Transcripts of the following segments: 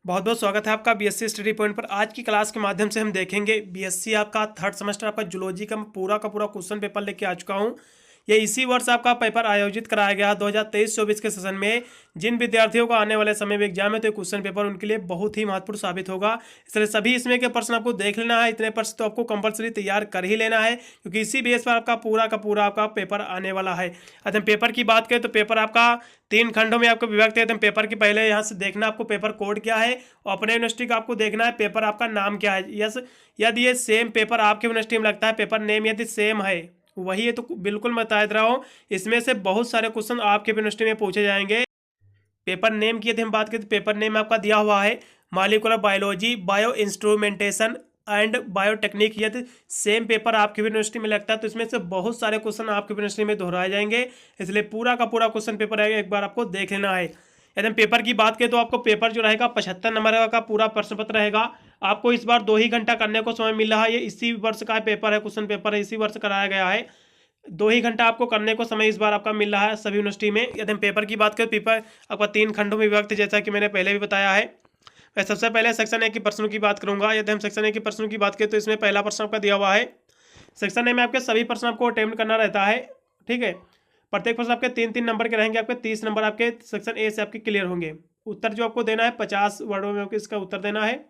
बहुत बहुत स्वागत है आपका बीएससी स्टडी पॉइंट पर। आज की क्लास के माध्यम से हम देखेंगे बीएससी आपका थर्ड सेमेस्टर आपका जूलॉजी का पूरा क्वेश्चन पेपर लेके आ चुका हूं। ये इसी वर्ष आपका पेपर आयोजित कराया गया 2023-24 के सेशन में। जिन विद्यार्थियों को आने वाले समय में एग्जाम है तो क्वेश्चन पेपर उनके लिए बहुत ही महत्वपूर्ण साबित होगा। इसलिए सभी इसमें के प्रश्न आपको देख लेना है। इतने प्रश्न तो आपको कंपलसरी तैयार कर ही लेना है, क्योंकि इसी बेस पर आपका पूरा आपका पेपर आने वाला है। अगर पेपर की बात करें तो पेपर आपका 3 खंडों में आपको विभक्त है। एकदम पेपर के पहले यहाँ से देखना आपको पेपर कोड क्या है, और अपने यूनिवर्सिटी का आपको देखना है पेपर आपका नाम क्या है। यस, यदि ये सेम पेपर आपके यूनिवर्सिटी में लगता है, पेपर नेम यदि सेम है वही है, तो बिल्कुल मैं बता दे रहा हूँ इसमें से बहुत सारे क्वेश्चन आपके यूनिवर्सिटी में पूछे जाएंगे। पेपर नेम की यदि हम बात करें तो पेपर नेम आपका दिया हुआ है molecular biology, bio instrumentation and biotechnique. यदि सेम पेपर आपकी यूनिवर्सिटी में लगता है तो इसमें से बहुत सारे क्वेश्चन आपकी यूनिवर्सिटी में दोहराए जाएंगे। इसलिए पूरा क्वेश्चन पेपर है, एक बार आपको देख लेना है। यदि हम पेपर की बात करें तो आपको पेपर जो रहेगा 75 नंबर का पूरा प्रश्न पत्र रहेगा। आपको इस बार 2 ही घंटा करने को समय मिल रहा है। ये इसी वर्ष का पेपर है, क्वेश्चन पेपर है, इसी वर्ष कराया गया है। 2 ही घंटा आपको करने को समय इस बार आपका मिल रहा है सभी यूनिवर्सिटी में। यदि हम पेपर की बात करें, पेपर आपका 3 खंडों में विभक्त, जैसा कि मैंने पहले भी बताया है। मैं सबसे पहले सेक्शन ए के प्रश्नों की बात करूंगा। यदि हम सेक्शन ए के प्रश्नों की बात करें तो इसमें पहला प्रश्न आपका दिया हुआ है। सेक्शन ए में आपके सभी प्रश्न आपको अटेम्प्ट करना रहता है, ठीक है। प्रत्येक प्रश्न आपके 3-3 नंबर के रहेंगे। आपके 30 नंबर आपके सेक्शन ए से आपके क्लियर होंगे। उत्तर जो आपको देना है 50 वर्डों में आपको इसका उत्तर देना है।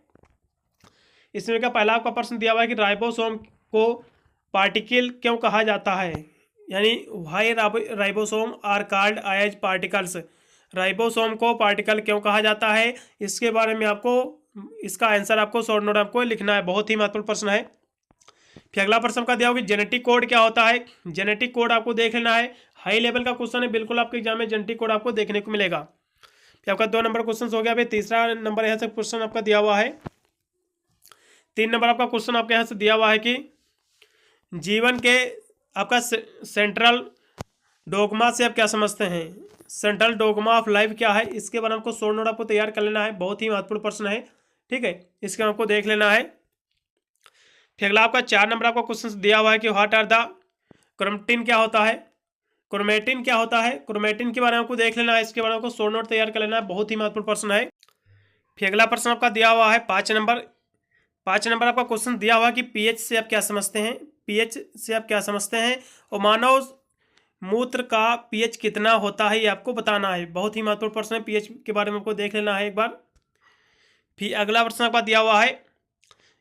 इसमें का पहला आपका प्रश्न दिया हुआ है कि राइबोसोम को पार्टिकल क्यों कहा जाता है, यानी why ribosome are called as particles. Ribosome को पार्टिकल क्यों कहा जाता है, इसके बारे में आपको इसका आंसर आपको शॉर्ट नोट आपको लिखना है। बहुत ही महत्वपूर्ण प्रश्न है। फिर अगला प्रश्न का दिया होगा जेनेटिक कोड क्या होता है। जेनेटिक कोड आपको देख लेना है। हाई लेवल का क्वेश्चन है, बिल्कुल आपके एग्जाम में जेनेटिक कोड आपको देखने को मिलेगा। फिर आपका 2 नंबर क्वेश्चन हो गया। फिर तीसरा नंबर यहाँ से क्वेश्चन आपका दिया हुआ है। 3 नंबर आपका क्वेश्चन आपके यहाँ से दिया हुआ है कि जीवन के आपका सेंट्रल डोगमा से आप क्या समझते हैं। सेंट्रल डोगमा ऑफ लाइफ क्या है, इसके बारे में आपको शॉर्ट नोट आपको तैयार कर लेना है। बहुत ही महत्वपूर्ण प्रश्न है, ठीक है, इसके आपको देख लेना है। फिर अगला आपका 4 नंबर आपका क्वेश्चन दिया हुआ है कि व्हाट आर द क्रोमेटिन क्या होता है। क्रोमेटिन क्या होता है, क्रोमेटिन के बारे में आपको देख लेना है। इसके बारे में आपको शॉर्ट नोट तैयार कर लेना है। बहुत ही महत्वपूर्ण प्रश्न है। फिर अगला प्रश्न आपका दिया हुआ है 5 नंबर आपका क्वेश्चन दिया हुआ है कि पीएच से आप क्या समझते हैं। पीएच से आप क्या समझते हैं और मानव मूत्र का पीएच कितना होता है ये आपको बताना है। बहुत ही महत्वपूर्ण प्रश्न है। पीएच के बारे में आपको देख लेना है एक बार। फिर अगला प्रश्न आपका दिया हुआ है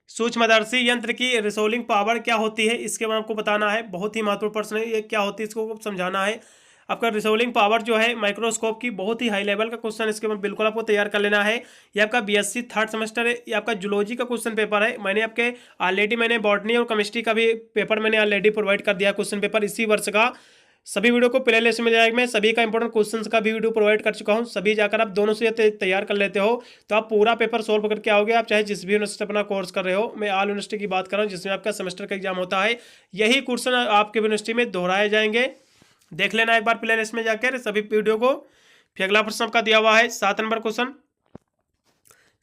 सूक्ष्मदर्शी यंत्र की रिसोल्विंग पावर क्या होती है, इसके बारे में आपको बताना है। बहुत ही महत्वपूर्ण प्रश्न है, ये क्या होती है इसको समझाना है। आपका रिसोल्विंग पावर जो है माइक्रोस्कोप की, बहुत ही हाई लेवल का क्वेश्चन, इसके बाद बिल्कुल आपको तैयार कर लेना है। ये आपका बीएससी थर्ड सेमेस्टर है, ये आपका जूलॉजी का क्वेश्चन पेपर है। मैंने आपके ऑलरेडी बॉटनी और केमिस्ट्री का भी पेपर मैंने ऑलरेडी प्रोवाइड कर दिया क्वेश्चन पेपर इसी वर्ष का। सभी वीडियो को प्ले लिस्ट में जाएगा। मैं सभी का इंपॉर्टेंट क्वेश्चंस का भी वीडियो प्रोवाइड कर चुका हूं। सभी जाकर आप दोनों से तैयार कर लेते हो तो आप पूरा पेपर सोल्व करके आओगे। आप चाहे जिस भी यूनिवर्सिटी अपना कोर्स कर रहे हो, मैं ऑल यूनिवर्सिटी की बात कर रहा हूँ जिसमें आपका सेमेस्टर का एग्जाम होता है, यही क्वेश्चन आपके यूनिवर्सिटी में दोहराए जाएंगे। देख लेना एक बार प्ले लिस्ट में जाकर सभी वीडियो को। फिर अगला प्रश्न आपका दिया हुआ है 7 नंबर क्वेश्चन।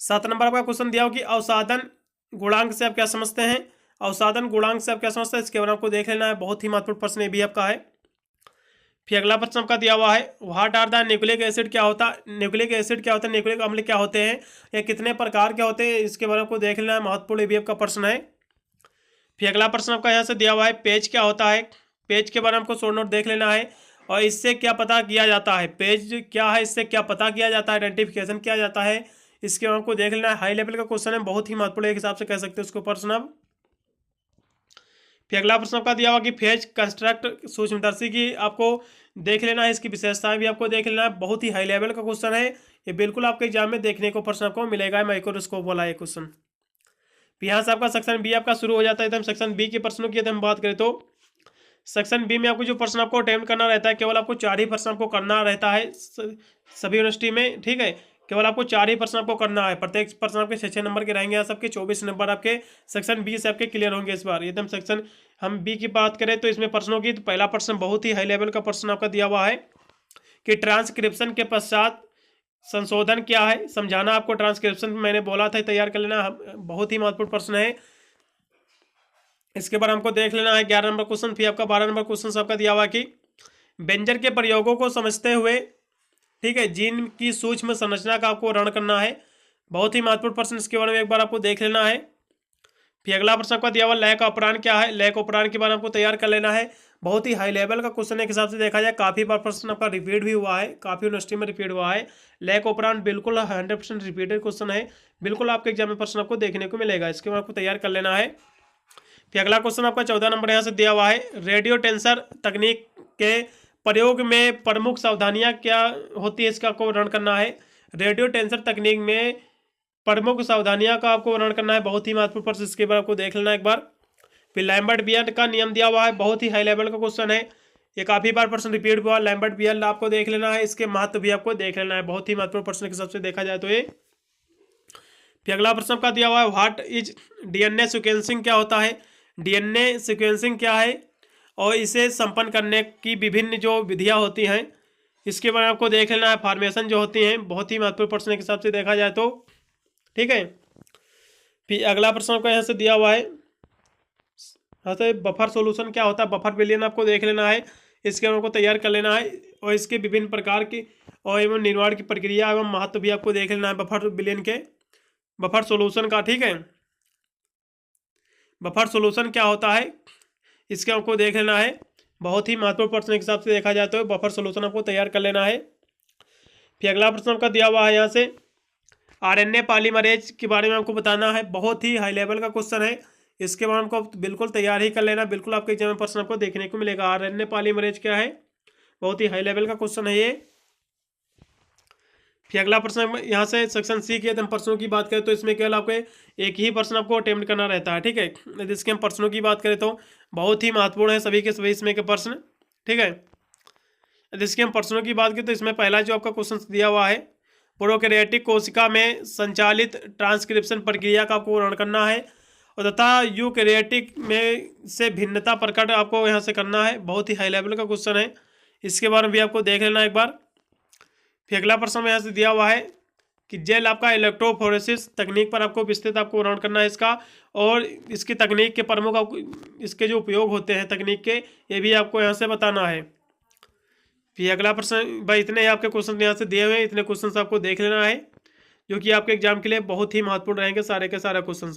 7 नंबर आपका क्वेश्चन दिया होगा कि अवसादन गुणांक से आप क्या समझते हैं। अवसादन गुणांक से आप क्या समझते हैं, इसके बारे में आपको देख लेना है। बहुत ही महत्वपूर्ण प्रश्न ये भी आपका है। फिर अगला प्रश्न आपका दिया हुआ है what are the nucleic acid क्या होता है। न्यूक्लिक एसिड क्या होता है, न्यूक्लिक अम्ल क्या होते हैं, या कितने प्रकार के होते हैं, इसके बारे में आपको देख लेना है। महत्वपूर्ण ये भी आपका प्रश्न है। फिर अगला प्रश्न आपका यहाँ से दिया हुआ है पेज क्या होता है। पेज के बारे में आपको शॉर्ट नोट देख लेना है और इससे क्या पता किया जाता है। पेज क्या है, इससे क्या पता किया जाता है, आइडेंटिफिकेशन किया जाता है, इसके बारे में आपको देख लेना है। हाई लेवल का क्वेश्चन है, बहुत ही महत्वपूर्ण एक हिसाब से कह सकते हो उसको प्रश्न अब। फिर अगला प्रश्न आपका दिया हुआ कि फेज कंस्ट्रक्ट सूक्ष्मदर्शी की आपको देख लेना है, इसकी विशेषताएं भी आपको देख लेना है। बहुत ही हाई लेवल का क्वेश्चन है, ये बिल्कुल आपके एग्जाम में देखने को प्रश्न आपको मिलेगा। माइक्रोस्कोप वाला ये क्वेश्चन। यहाँ से आपका सेक्शन बी आपका शुरू हो जाता है। तो हम सेक्शन बी के प्रश्नों की यदि हम बात करें तो सेक्शन बी में आपको जो प्रश्न आपको अटेम्प्ट करना रहता है, केवल आपको 4 ही प्रश्न आपको करना रहता है सभी यूनिवर्सिटी में, ठीक है। केवल आपको 4 ही प्रश्न आपको करना है। प्रत्येक प्रश्न आपके 6-6 नंबर के रहेंगे। यहाँ सबके 24 नंबर आपके सेक्शन बी से आपके क्लियर होंगे इस बार। एकदम सेक्शन हम बी की बात करें तो इसमें प्रश्नों की, तो पहला प्रश्न बहुत ही हाई लेवल का प्रश्न आपका दिया हुआ है कि ट्रांसक्रिप्शन के पश्चात संशोधन क्या है, समझाना आपको। ट्रांसक्रिप्शन मैंने बोला था तैयार कर लेना, बहुत ही महत्वपूर्ण प्रश्न है। इसके बारे में हमको देख लेना है 11 नंबर क्वेश्चन। फिर आपका 12 नंबर क्वेश्चन आपका दिया हुआ कि व्यंजन के प्रयोगों को समझते हुए, ठीक है, जीन की सूक्ष्म संरचना का आपको वर्णन करना है। बहुत ही महत्वपूर्ण प्रश्न, इसके बारे में एक बार आपको देख लेना है। फिर अगला प्रश्न आपका दिया हुआ लय का अपराह्न क्या है, लय का अपराह्न के बारे में आपको तैयार कर लेना है। बहुत ही हाई लेवल का क्वेश्चन है, के हिसाब से देखा जाए काफ़ी बार प्रश्न आपका रिपीट भी हुआ है, काफ़ी यूनिवर्सिटी में रिपीट हुआ है। लय का अपराह्न बिल्कुल 100% रिपीटेड क्वेश्चन है, बिल्कुल आपके एग्जाम में प्रश्न आपको देखने को मिलेगा, इसके बाद आपको तैयार कर लेना है। फिर अगला क्वेश्चन आपका 14 नंबर यहाँ से दिया हुआ है, रेडियो टेंसर तकनीक के प्रयोग में प्रमुख सावधानियाँ क्या होती है, इसका आपको वर्णन करना है। रेडियो टेंसर तकनीक में प्रमुख सावधानियां का आपको वर्णन करना है, बहुत ही महत्वपूर्ण प्रश्न, इसके बारे में आपको देख लेना एक बार। फिर लैम्बर्ट बियर्ड का नियम दिया हुआ है, बहुत ही हाई लेवल का क्वेश्चन है, ये काफी बार प्रश्न रिपीट हुआ। लैम्बर्ट बियर्ड आपको देख लेना है, इसके महत्व भी आपको देख लेना है, बहुत ही महत्वपूर्ण प्रश्न के हिसाब से देखा जाए तो ये। फिर अगला प्रश्न का दिया हुआ है, व्हाट इज डीएनए सिक्वेंसिंग, क्या होता है, डीएनए सिक्वेंसिंग क्या है और इसे संपन्न करने की विभिन्न जो विधियाँ होती हैं, इसके बारे में आपको देख लेना है। फॉर्मेशन जो होती हैं, बहुत ही महत्वपूर्ण प्रश्न के हिसाब से देखा जाए तो, ठीक है। फिर अगला प्रश्न आपका यहाँ से दिया हुआ है, यहाँ से बफर सॉल्यूशन क्या होता है, बफर विलयन आपको देख लेना है, इसके आपको तैयार कर लेना है, और इसके विभिन्न प्रकार की और एवं निर्माण की प्रक्रिया एवं महत्व भी आपको देख लेना है बफर विलयन के, बफर सॉल्यूशन का, ठीक है। बफर सॉल्यूशन क्या होता है, इसके आपको देख लेना है, बहुत ही महत्वपूर्ण प्रश्न के हिसाब से देखा जाए तो बफर सॉल्यूशन आपको तैयार कर लेना है। फिर अगला प्रश्न आपका दिया हुआ है यहाँ से, आरएनए पॉलीमरेज के बारे में आपको बताना है, बहुत ही हाई लेवल का क्वेश्चन है, इसके बारे में आपको बिल्कुल तैयार ही कर लेना, बिल्कुल आपके एग्जाम में प्रश्न आपको देखने को मिलेगा। आरएनए पॉलीमरेज क्या है, बहुत ही हाई लेवल का क्वेश्चन है ये। फिर अगला प्रश्न यहाँ से सेक्शन सी के हम प्रश्नों की बात करें तो इसमें केवल आपको एक ही प्रश्न आपको अटेम्प्ट करना रहता है, ठीक है। यदि इसके हम प्रश्नों की बात करें तो बहुत ही महत्वपूर्ण है सभी के सभी इसमें के प्रश्न, ठीक है। यदि इसके हम प्रश्नों की बात करें तो इसमें पहला जो आपका क्वेश्चन दिया हुआ है, प्रोकैरियोटिक कोशिका में संचालित ट्रांसक्रिप्शन प्रक्रिया का आपको वर्णन करना है, और तथा यूकैरियोटिक में से भिन्नता प्रकट आपको यहाँ से करना है, बहुत ही हाई लेवल का क्वेश्चन है, इसके बारे में भी आपको देख लेना एक बार। फिर अगला प्रश्न यहाँ से दिया हुआ है कि जेल आपका इलेक्ट्रोफोरेसिस तकनीक पर आपको विस्तृत आपको वर्णन करना है इसका, और इसकी तकनीक के प्रमुख आपको इसके जो उपयोग होते हैं तकनीक के, ये भी आपको यहाँ से बताना है। फिर अगला प्रश्न, भाई इतने आपके क्वेश्चन यहाँ से दिए हुए हैं, इतने क्वेश्चन आपको देख लेना है, जो कि आपके एग्जाम के लिए बहुत ही महत्वपूर्ण रहेंगे सारे के सारे क्वेश्चन।